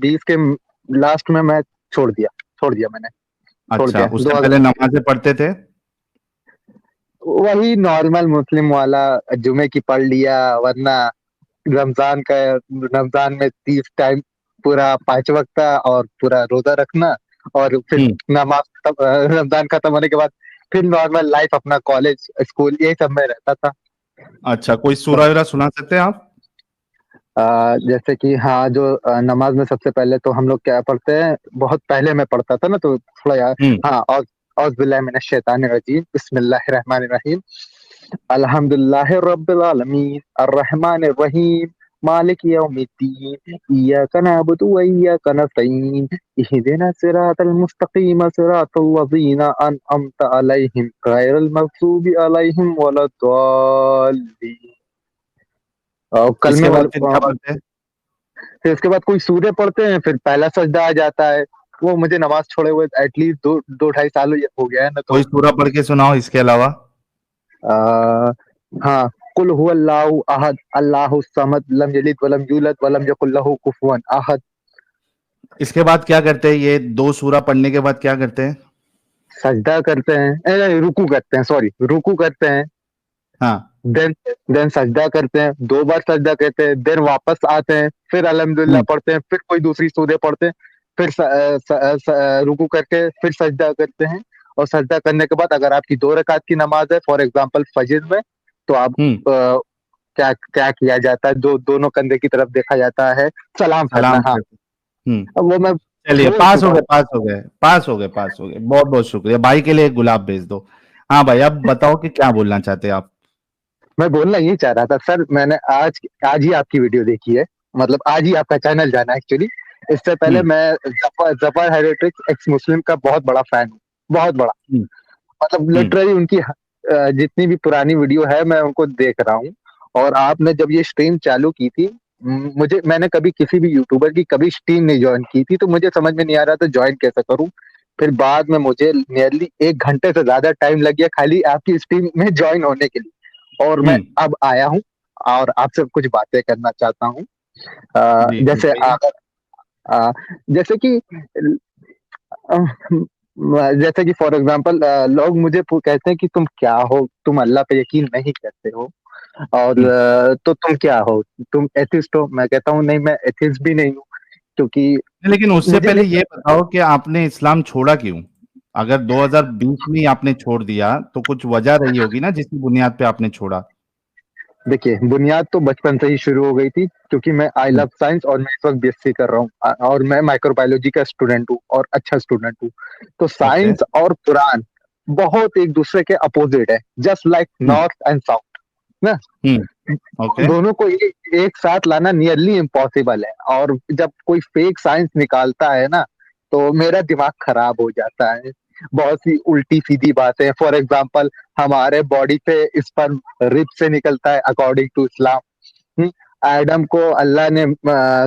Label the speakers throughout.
Speaker 1: 2020 के लास्ट में मैं छोड़ दिया मैंने, छोड़
Speaker 2: अच्छा,
Speaker 1: दिया।
Speaker 2: उससे पहले नमाज़ें पढ़ते थे?
Speaker 1: वही नॉर्मल मुस्लिम वाला, जुमे की पढ़ लिया, वरना रमजान का, रमजान में 30 टाइम पूरा 5 वक्त का और पूरा रोजा रखना, और फिर
Speaker 2: हुँ।
Speaker 1: नमाज रमजान खत्म होने के बाद फिर नॉर्मल लाइफ, अपना कॉलेज स्कूल, यही सब में रहता था।
Speaker 2: अच्छा, कोई सूरा वगैरह सुना सकते हैं आप?
Speaker 1: जैसे कि हाँ, जो नमाज में सबसे पहले तो हम लोग क्या पढ़ते हैं, बहुत पहले मैं पढ़ता था ना, तो थोड़ा यार,
Speaker 2: हुँ।
Speaker 1: हाँ, औज़ बिल्लाहि मिनश शैतानिर रजीम, बिस्मिल्लाहिर रहमानिर रहीम, अल्हम्दुलिल्लाहि रब्बिल आलमीन, अर्रहमानिर रहीम, मालिकि यौमिद्दीन, इय्याका नअबुदु व इय्याका नस्तईन, इहदिना सिरातल मुस्तकीम, सिरातल लज़ीना अनअमता अलैहिम, गैरिल मग़ज़ूबि अलैहिम वलद्दाल्लीन। कलमे
Speaker 2: इसके बाद
Speaker 1: वाले
Speaker 2: फिर क्या पढ़ते हैं?
Speaker 1: फिर उसके बाद कोई सूर्य पढ़ते हैं, फिर पहला सजदा आ जाता है। वो मुझे नमाज़ छोड़े हुए एटलीस्ट 2 ढाई साल हो गया है ना, तो
Speaker 2: कोई सूरा पढ़ के सुनाओ इसके अलावा?
Speaker 1: अ, हाँ, कुल हुवल्लाहु अहद, अल्लाहुस समद, लम यलिद वलम यूलद वलम यकुल लहू कुफुवन अहद।
Speaker 2: इसके बाद क्या करते हैं? ये 2 सूरा पढ़ने के बाद क्या करते हैं?
Speaker 1: सजदा करते हैं, नहीं, रुकू करते हैं, सॉरी, रुकू करते हैं,
Speaker 2: हाँ।
Speaker 1: देन देन सजदा करते हैं, 2 बार सजदा करते हैं, देन वापस आते हैं, फिर अल्हम्दुलिल्लाह
Speaker 2: हुँ।
Speaker 1: पढ़ते हैं, फिर कोई दूसरी सूरत पढ़ते हैं, फिर रुकू करके फिर सजदा करते हैं, और सजदा करने के बाद अगर आपकी 2 रकात की नमाज़ है, फॉर एग्ज़ाम्पल फज्र में, तो आप
Speaker 2: हुँ।
Speaker 1: क्या क्या किया जाता है, दोनों कंधे की तरफ देखा जाता है, सलाम फेरना,
Speaker 2: सलाम
Speaker 1: हाँ।
Speaker 2: करते हुँ।
Speaker 1: अब वो मैं
Speaker 2: चलिए,
Speaker 1: बोल
Speaker 2: पास हो
Speaker 1: चुका
Speaker 2: गए,
Speaker 1: हूँ।
Speaker 2: पास हो गए, पास हो गए, पास हो गए। बहुत-बहुत शुक्रिया। भाई के लिए एक गुलाब भेज दो। हाँ भाई, अब बताओ कि क्या बोलना चाहते हैं आप?
Speaker 1: मैं बोलना ये चाह रहा था सर, मैंने आज आज ही आपकी वीडियो देखी है, मतलब आज ही आपका चैनल जाना एक्चुअली। इससे पहले
Speaker 2: हुँ।
Speaker 1: मैं ज़फर हेरिटेज एक्स मुस्लिम का बहुत बड़ा फैन हूँ, बहुत बड़ा।
Speaker 2: हुँ।
Speaker 1: मतलब
Speaker 2: हुँ।
Speaker 1: लिटरली उनकी जितनी भी पुरानी वीडियो है, मैं उनको देख रहा हूँ। और आपने जब ये स्ट्रीम चालू की थी, मैंने कभी किसी भी यूट्यूबर की कभी स्ट्रीम नहीं जॉइन की थी, तो मुझे समझ में नहीं आ रहा था जॉइन कैसे करूँ? फिर बाद में मुझे नियरली 1 घंटे से ज़्यादा टाइम लग गया खाली आपकी स्ट्रीम में जॉइन होने के लिए, और
Speaker 2: हुँ।
Speaker 1: मैं अब आया हूँ और आपसे कुछ बातें करना चाहता हूँ।
Speaker 2: जी, जी,
Speaker 1: जैसे
Speaker 2: कहिए।
Speaker 1: अगर जैसे कि अ, जैसे कि फॉर एग्जांपल लोग मुझे कहते हैं कि तुम क्या हो? तुम अल्लाह पे यकीन नहीं करते हो, और
Speaker 2: हुँ।
Speaker 1: तो तुम क्या हो? तुम एथिस्ट हो? मैं कहता हूँ नहीं, मैं एथिस्ट भी नहीं हूँ, क्योंकि
Speaker 2: लेकिन उससे
Speaker 1: मुझे
Speaker 2: पहले
Speaker 1: नहीं।
Speaker 2: ये बताओ कि आपने इस्लाम छोड़ा क्यों? अगर 2020 में ही आपने छोड़ दिया, तो कुछ वजह रही होगी ना जिसकी बुनियाद पे आपने छोड़ा?
Speaker 1: देखिए, बुनियाद तो बचपन से ही शुरू हो गई थी, क्योंकि मैं आई
Speaker 2: हुँ।
Speaker 1: लव साइंस और मैं इस वक़्त बीएससी कर रहा हूँ, और मैं माइक्रोबायोलॉजी का स्टूडेंट हूँ और अच्छा स्टूडेंट हूँ। तो
Speaker 2: ओके।
Speaker 1: साइंस और कुरान बहुत एक-दूसरे के अपोज़िट है, just like
Speaker 2: hmm.
Speaker 1: North and south, ना?
Speaker 2: हुँ। ओके।
Speaker 1: दोनों को एक साथ लाना नियरली इम्पॉसिबल है, और जब कोई फेक साइंस निकालता है ना, तो मेरा दिमाग खराब हो जाता है। बहुत सी उल्टी-सीधी बातें, फॉर एग्ज़ाम्पल हमारे बॉडी पे स्पर्म रिब से निकलता है अकॉर्डिंग टू इस्लाम। हुँ, एडम को अल्लाह ने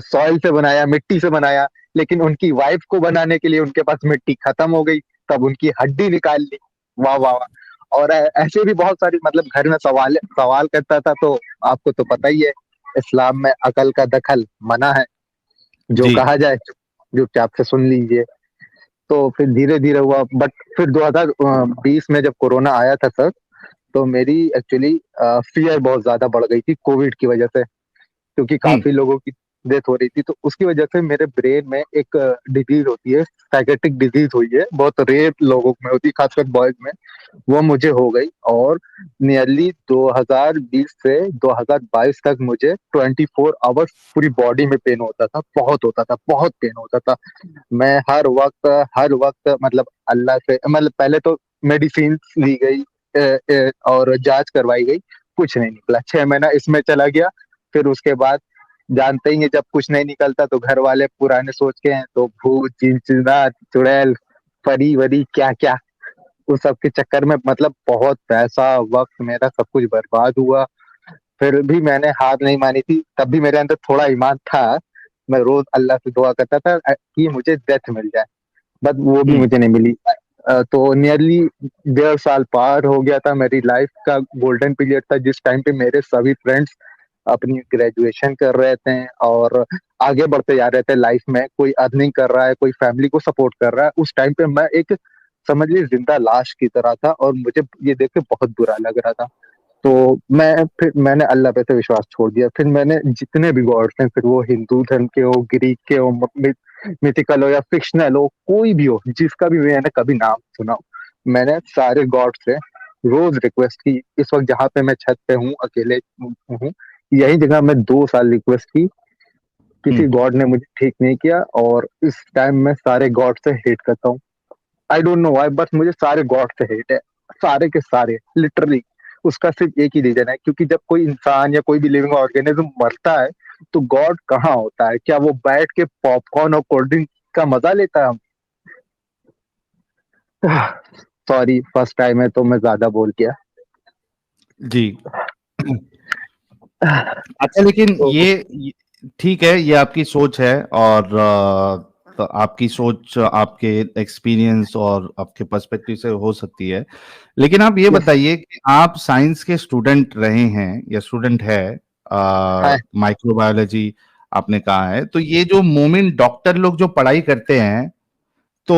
Speaker 1: सॉइल से बनाया, मिट्टी से बनाया, लेकिन उनकी वाइफ़ को बनाने के लिए उनके पास मिट्टी खत्म हो गई, तब उनकी हड्डी निकाल ली। वाह, वाह, वाह! और ऐसे भी बहुत सारी, मतलब घर में सवाल करता था, तो आपको तो पता ही है, इस्लाम में अकल का दखल मना है, जो
Speaker 2: जी।
Speaker 1: कहा जाए चुपचाप से सुन लीजिए। तो फिर धीरे-धीरे हुआ, बट फिर 2020 में जब कोरोना आया था सर, तो मेरी एक्चुअली फ़ियर बहुत ज़्यादा बढ़ गई थी कोविड की वजह से। क्योंकि
Speaker 2: हुँ।
Speaker 1: काफ़ी लोगों की डेथ हो रही थी, तो उसकी वजह से मेरे ब्रेन में एक डिज़ीज़ होती है, साइकियाट्रिक डिज़ीज़ हुई है, बहुत रेयर लोगों में होती है, खासकर बॉयज़ में, वो मुझे हो गई, और नियरली 2020 से 2022 तक मुझे 24 आवर्स पूरी बॉडी में पेन होता था, बहुत होता था, बहुत पेन होता था। मैं हर वक़्त, मतलब अल्लाह से, मतलब पहले तो मेडिसिन्स ली गई, और जाँच करवाई गई, कुछ नहीं निकला, 6 महीना इसमें चला गया। फिर उसके बाद जानते ही हैं, जब कुछ नहीं निकलता तो घर वाले पुराने सोच के हैं, तो भूत, जिन-जिनात, चुड़ैल, परी-वरी क्या-क्या, उस सब के चक्कर में मतलब बहुत पैसा, वक़्त, मेरा सब कुछ बर्बाद हुआ। फिर भी मैंने हार नहीं मानी थी, तब भी मेरे अंदर थोड़ा ईमान था। मैं रोज़ अल्लाह से दुआ करता था कि मुझे डेथ मिल जाए, बट वो भी
Speaker 2: हुँ।
Speaker 1: मुझे नहीं मिली। तो नियरली 1.5 साल पार हो गया था, मेरी लाइफ़ का गोल्डन पीरियड था, जिस टाइम पे मेरे सभी फ्रेंड्स अपनी ग्रेजुएशन कर रहे थे और आगे बढ़ते जा रहे थे लाइफ में। कोई अर्निंग कर रहा है, कोई फैमिली को सपोर्ट कर रहा है। उस टाइम पे मैं एक, समझ लीजिए, जिंदा लाश की तरह था और मुझे ये देख के बहुत बुरा लग रहा था। तो फिर मैंने अल्लाह पे से विश्वास छोड़ दिया। फिर मैंने जितने भी गॉड्स हैं, फिर वो हिंदू धर्म के हो, ग्रीक के हो, मिथिकल हो या फिक्शनल हो, कोई भी हो, जिसका भी मैंने कभी नाम सुना हो, मैंने सारे गॉड से रोज रिक्वेस्ट की। इस वक्त जहाँ पे मैं छत पे हूँ, अकेले हूँ, यही जगह मैं 2 साल रिक्वेस्ट की, किसी
Speaker 2: हम्म।
Speaker 1: गॉड ने मुझे ठीक नहीं किया। और इस टाइम मैं सारे गॉड से हेट करता हूँ। आई डोंट नो व्हाई, बस मुझे सारे गॉड से हेट है, सारे के सारे, लिटरली। उसका सिर्फ एक ही रीजन है, क्योंकि जब कोई इंसान या कोई भी लिविंग ऑर्गेनिज्म मरता है तो गॉड कहाँ होता है? क्या वो बैठ के पॉपकॉर्न और कोल्ड ड्रिंक का मजा लेता है? सॉरी, फर्स्ट टाइम है तो मैं ज्यादा बोल गया।
Speaker 2: जी। अच्छा, लेकिन
Speaker 1: तो
Speaker 2: ठीक है, ये आपकी सोच है, और तो आपकी सोच आपके एक्सपीरियंस और आपके पर्सपेक्टिव से हो सकती है। लेकिन आप ये
Speaker 1: यस।
Speaker 2: बताइए कि आप साइंस के स्टूडेंट रहे हैं या स्टूडेंट है,
Speaker 1: हाँ।
Speaker 2: माइक्रोबायोलॉजी आपने कहा है, तो ये जो मोमिन डॉक्टर लोग जो पढ़ाई करते हैं, तो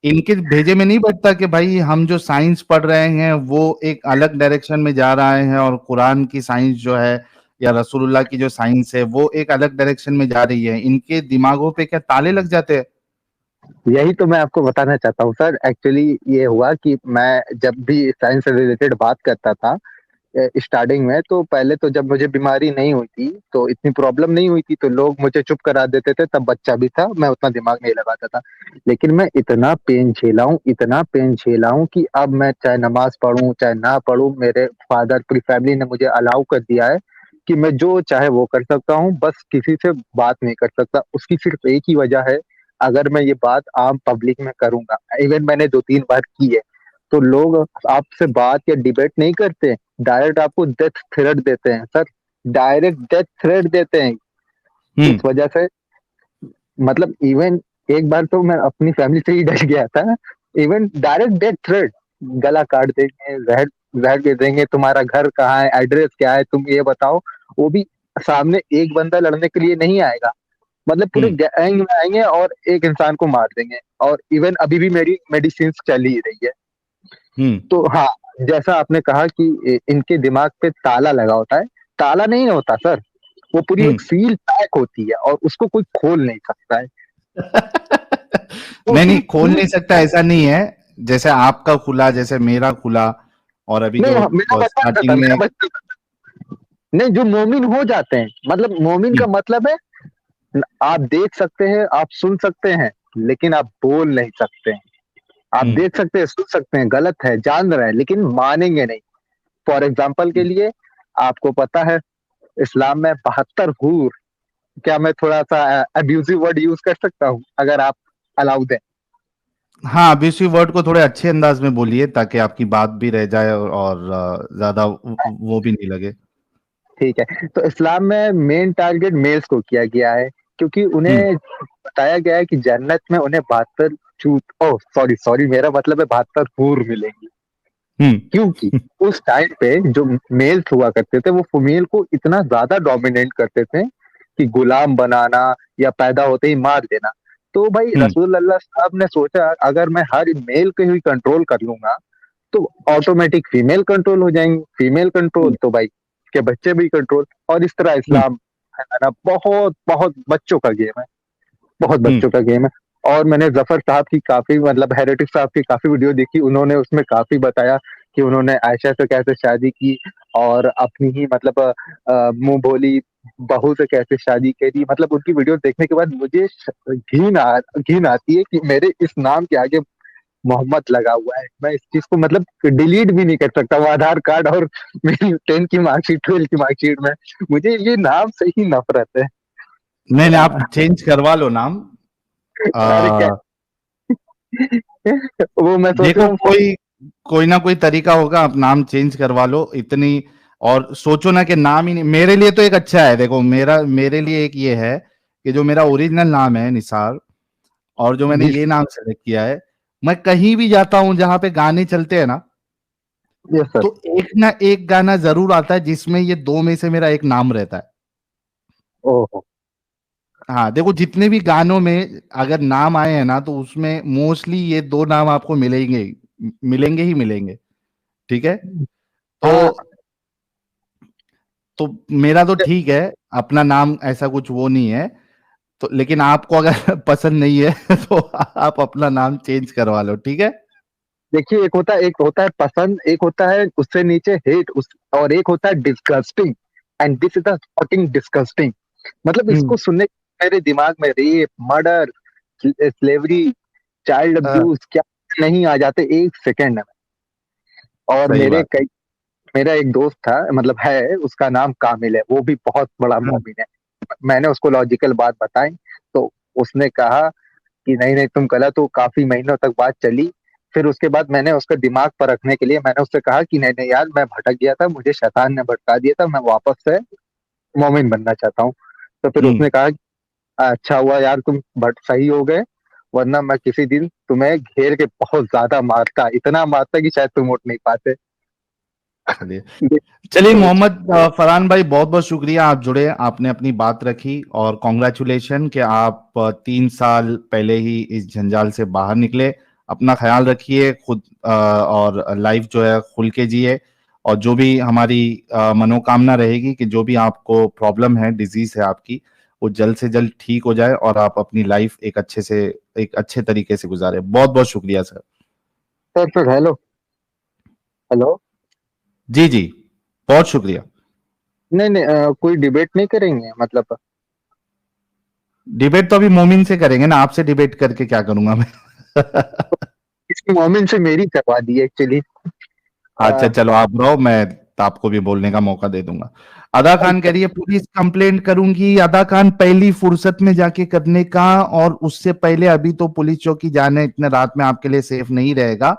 Speaker 2: इनके भेजे में नहीं बचता कि भाई हम जो साइंस पढ़ रहे हैं वो एक अलग डायरेक्शन में जा रहे हैं, और कुरान की साइंस जो है या रसूलुल्लाह की जो साइंस है वो एक अलग डायरेक्शन में जा रही है? इनके दिमागों पे क्या ताले लग जाते हैं?
Speaker 1: यही तो मैं आपको बताना चाहता हूँ सर। एक्चुअली ये हुआ कि मैं जब भी साइंस से रिलेटेड बात करता था स्टार्टिंग में, तो पहले तो जब मुझे बीमारी नहीं हुई थी तो इतनी प्रॉब्लम नहीं हुई थी, तो लोग मुझे चुप करा देते थे। तब बच्चा भी था, मैं उतना दिमाग नहीं लगाता था। लेकिन मैं इतना पेन झेला हूँ, इतना पेन झेला हूँ कि अब मैं चाहे नमाज पढ़ूं चाहे ना पढ़ूं, मेरे फादर, पूरी फैमिली ने मुझे अलाउ कर दिया है कि मैं जो चाहे वो कर सकता हूँ, बस किसी से बात नहीं कर सकता। उसकी सिर्फ एक ही वजह है, अगर मैं ये बात आम पब्लिक में करूंगा, इवन मैंने 2-3 बार की है, तो लोग आपसे बात या डिबेट नहीं करते, डायरेक्ट आपको डेथ थ्रेट देते हैं सर। डायरेक्ट डेथ थ्रेट देते हैं। इस
Speaker 2: हम्म।
Speaker 1: वजह से, मतलब इवन एक बार तो मैं अपनी फैमिली से ही डर गया था। इवन डायरेक्ट डेथ थ्रेट, गला काट देंगे, जहर जहर दे देंगे, तुम्हारा घर कहाँ है, एड्रेस क्या है, तुम ये बताओ। वो भी सामने एक बंदा लड़ने के लिए नहीं आएगा, मतलब पूरे
Speaker 2: हम्म।
Speaker 1: गैंग में आएंगे और एक इंसान को मार देंगे। और इवन अभी भी मेरी मेडिसिन चल ही रही है।
Speaker 2: हम्म।
Speaker 1: तो हाँ, जैसा आपने कहा कि इनके दिमाग पे ताला लगा होता है, ताला नहीं होता सर, वो पूरी
Speaker 2: हम्म।
Speaker 1: एक सील पैक होती है और उसको कोई खोल नहीं सकता है। वो
Speaker 2: नहीं नहीं,
Speaker 1: पूरी
Speaker 2: खोल
Speaker 1: सील।
Speaker 2: नहीं सकता ऐसा नहीं है। जैसे आपका खुला, जैसे मेरा खुला, और अभी
Speaker 1: नहीं,
Speaker 2: जो
Speaker 1: मेरा बचपन था सर,
Speaker 2: स्टार्टिंग
Speaker 1: मेरा
Speaker 2: में।
Speaker 1: बचपन। नहीं, जो मोमिन हो जाते हैं, मतलब मोमिन
Speaker 2: हम्म।
Speaker 1: का मतलब है आप देख सकते हैं, आप सुन सकते हैं, लेकिन आप बोल नहीं सकते हैं। आप
Speaker 2: हम्म।
Speaker 1: देख सकते हैं, सुन सकते हैं, गलत है, जान रहे हैं, लेकिन मानेंगे नहीं। फॉर एग्जाम्पल के लिए, आपको पता है इस्लाम में 72 हूर, क्या मैं थोड़ा सा अब्यूजिव वर्ड यूज कर सकता हूँ, अगर आप अलाउड है?
Speaker 2: हाँ, अब्यूसिव वर्ड को थोड़े अच्छे अंदाज में बोलिए ताकि आपकी बात भी रह जाए, और ज्यादा वो भी नहीं लगे।
Speaker 1: ठीक है, तो इस्लाम में मेन टारगेट मेल्स को किया गया है, क्योंकि
Speaker 2: हम्म।
Speaker 1: उन्हें बताया गया है कि जन्नत में उन्हें 72 चूत, ओह सॉरी सॉरी, मेरा मतलब है 72 हूर मिलेंगी। क्योंकि
Speaker 2: हम्म।
Speaker 1: उस टाइम पे जो मेल्स हुआ करते थे वो फीमेल को इतना ज्यादा डोमिनेट करते थे कि गुलाम बनाना या पैदा होते ही मार देना। तो भाई
Speaker 2: हम्म।
Speaker 1: रसूल अल्लाह साहब ने सोचा, अगर मैं हर मेल को ही कंट्रोल कर लूंगा तो ऑटोमेटिक फीमेल कंट्रोल हो जाएंगी, फीमेल कंट्रोल तो भाई के बच्चे भी कंट्रोल। और इस तरह
Speaker 2: हम्म।
Speaker 1: इस्लाम है ना, बहुत बहुत बच्चों का गेम है, बहुत
Speaker 2: हम्म।
Speaker 1: बच्चों का गेम है। और मैंने जफर साहब की काफी, मतलब हेरेटिक साहब की काफी वीडियो देखी, उन्होंने उसमें काफी बताया कि उन्होंने आयशा से कैसे शादी की और अपनी ही, मतलब मुंह भोली बहू से कैसे शादी करी। मतलब उनकी वीडियो देखने के बाद मुझे घिन आती है कि मेरे इस नाम के आगे मोहम्मद लगा हुआ है। मैं इस चीज को, मतलब डिलीट भी नहीं कर सकता, वो आधार कार्ड और मेरी 10 की मार्कशीट, 12 की मार्कशीट में, मुझे ये नाम से ही नफरत है।
Speaker 2: नहीं नहीं, आप चेंज करवा लो नाम।
Speaker 1: अरे क्या,
Speaker 2: आ,
Speaker 1: वो मैं सोच रहा
Speaker 2: देखो,
Speaker 1: हूँ।
Speaker 2: कोई कोई ना कोई तरीका होगा, आप नाम चेंज करवा लो इतनी। और सोचो ना कि नाम ही नहीं, मेरे लिए तो एक अच्छा है, देखो मेरे लिए एक ये है कि जो मेरा ओरिजिनल नाम है निसार, और जो मैंने
Speaker 1: जी।
Speaker 2: ये नाम सेलेक्ट किया है, मैं कहीं भी जाता हूं जहां पे गाने चलते हैं ना,
Speaker 1: यस सर।
Speaker 2: तो एक ना एक गाना जरूर आता है जिसमें ये दो में से मेरा एक नाम रहता है।
Speaker 1: ओहो।
Speaker 2: हाँ देखो, जितने भी गानों में अगर नाम आए हैं ना, तो उसमें मोस्टली ये दो नाम आपको मिलेंगे ही मिलेंगे। ठीक है।
Speaker 1: हाँ।
Speaker 2: तो तो मेरा तो ठीक है, अपना नाम ऐसा कुछ वो नहीं है। तो लेकिन आपको अगर पसंद नहीं है तो आप अपना नाम चेंज करवा लो, ठीक है।
Speaker 1: देखिए, एक होता है पसंद, एक होता है उससे नीचे हेट, उस और एक होता है disgusting. And this is the fucking disgusting. मतलब
Speaker 2: हम्म।
Speaker 1: इसको सुनने मेरे दिमाग में रेप, मर्डर, स्लेवरी, चाइल्ड
Speaker 2: हाँ,
Speaker 1: अब्यूज क्या नहीं आ जाते एक सेकेंड में। और
Speaker 2: सही बात।
Speaker 1: मेरा एक दोस्त था, मतलब है, उसका नाम कामिल है, वो भी बहुत बड़ा
Speaker 2: हाँ,
Speaker 1: मोमिन है। मैंने उसको लॉजिकल बात बताई, तो उसने कहा कि नहीं नहीं तुम गलत हो। काफी महीनों तक बात चली। फिर उसके बाद मैंने उसका दिमाग पर रखने के लिए मैंने उससे कहा कि नहीं नहीं यार, मैं भटक गया था, मुझे शैतान ने भटका दिया था, मैं वापस से मोमिन बनना चाहता हूँ। तो फिर
Speaker 2: हम्म।
Speaker 1: उसने कहा कि अच्छा हुआ यार तुम बट सही हो गए, वरना मैं किसी दिन तुम्हें घेर के बहुत ज्यादा मारता, इतना मारता कि शायद तुम उठ नहीं पाते।
Speaker 2: चलिए। चलिए
Speaker 1: सोच।
Speaker 2: मोहम्मद फरहान भाई, बहुत बहुत शुक्रिया, आप जुड़े, आपने अपनी बात रखी, और कॉन्ग्रेचुलेशन कि आप 3 साल पहले ही इस जंजाल से बाहर निकले। अपना ख्याल रखिए खुद, और लाइफ जो है खुल के जिए। और जो भी हमारी मनोकामना रहेगी कि जो भी आपको प्रॉब्लम है, डिजीज है आपकी, वो जल्द से जल्द ठीक हो जाए और आप अपनी लाइफ एक अच्छे तरीके से गुजारे। बहुत बहुत शुक्रिया सर।
Speaker 1: सर फिर हेलो। हेलो।
Speaker 2: जी जी, बहुत शुक्रिया।
Speaker 1: नहीं नहीं, कोई डिबेट नहीं करेंगे मतलब?
Speaker 2: डिबेट तो अभी मोमिन से करेंगे ना, आपसे डिबेट करके क्या करूंगा मैं।
Speaker 1: किसी मोमिन से मेरी करवा दी एक्चुअली।
Speaker 2: अच्छा चलो, आप रहो, मैं आपको भी बोलने का मौका दे दूंगा। अदा खान कह रही है पुलिस कंप्लेंट करूंगी। अदा खान, पहली फुर्सत में जाके करने का, और उससे पहले अभी तो पुलिस चौकी जाने इतने रात में आपके लिए सेफ नहीं रहेगा।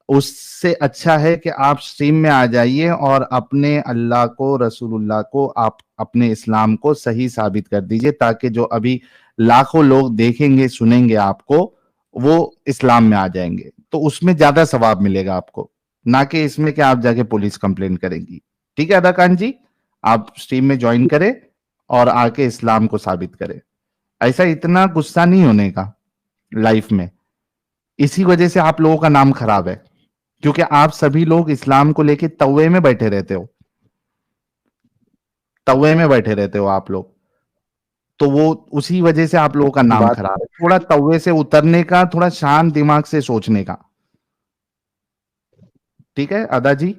Speaker 2: उससे अच्छा है कि आप स्ट्रीम में आ जाइए और अपने अल्लाह को, रसूलुल्लाह को, आप अपने इस्लाम को सही साबित कर दीजिए, ताकि जो अभी लाखों लोग देखेंगे सुनेंगे आपको, वो इस्लाम में आ जाएंगे। तो उसमें ज्यादा सवाब मिलेगा आपको, ना कि इसमें कि आप जाके पुलिस कंप्लेन करेंगी। ठीक है अदा खान जी, आप स्ट्रीम में ज्वाइन करें और आके इस्लाम को साबित करें। ऐसा इतना गुस्सा नहीं होने का लाइफ में। इसी वजह से आप लोगों का नाम खराब है, क्योंकि आप सभी लोग इस्लाम को लेके तवे में बैठे रहते हो। तवे में बैठे रहते हो आप लोग। तो वो उसी वजह से आप लोगों का नाम
Speaker 1: बात
Speaker 2: खराब है। थोड़ा तवे से उतरने का, थोड़ा शांत दिमाग से सोचने का। ठीक है अदा जी।